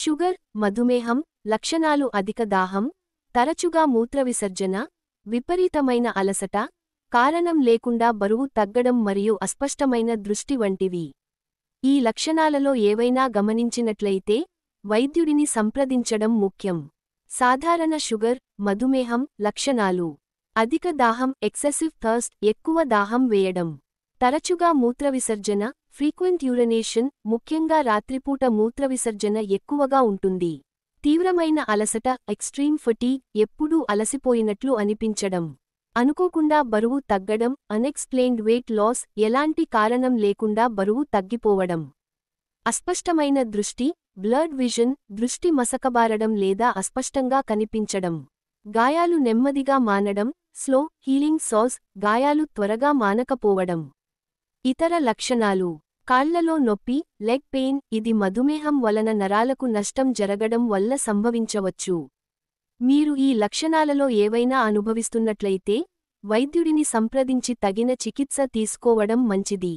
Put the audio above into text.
Sugar, మధుమేహం లక్షణాలు: అధిక దాహం, తరచుగా మూత్రవిసర్జన, విపరీతమైన అలసట, కారణం లేకుండా బరువు తగ్గడం మరియు అస్పష్టమైన దృష్టి వంటివి. ఈ లక్షణాలలో ఏవైనా గమనించినట్లయితే వైద్యుడిని సంప్రదించడం ముఖ్యం. సాధారణ షుగర్, మధుమేహం లక్షణాలు: అధిక దాహం ఎక్సెసివ్ థర్స్ట్, ఎక్కువ దాహం వేయడం. తరచుగా మూత్రవిసర్జన ఫ్రీక్వెంట్ యూరినేషన్, ముఖ్యంగా రాత్రిపూట మూత్రవిసర్జన ఎక్కువగా ఉంటుంది. తీవ్రమైన అలసట ఎక్స్ట్రీమ్ ఫటీగ్, ఎప్పుడూ అలసిపోయినట్లు అనిపించడం. అనుకోకుండా బరువు తగ్గడం అన్ఎక్స్ప్లెయిన్డ్ వెయిట్ లాస్, ఎలాంటి కారణం లేకుండా బరువు తగ్గిపోవడం. అస్పష్టమైన దృష్టి బ్లర్డ్ విజన్, దృష్టి మసకబారడం లేదా అస్పష్టంగా కనిపించడం. గాయాలు నెమ్మదిగా మానడం స్లో హీలింగ్ సాస్, గాయాలు త్వరగా మానకపోవడం. ఇతర లక్షణాలు: కాళ్లలో నొప్పి లెగ్ పెయిన్, ఇది మధుమేహం వలన నరాలకు నష్టం జరగడం వల్ల సంభవించవచ్చు. మీరు ఈ లక్షణాలలో ఏవైనా అనుభవిస్తున్నట్లయితే వైద్యుడిని సంప్రదించి తగిన చికిత్స తీసుకోవడం మంచిది.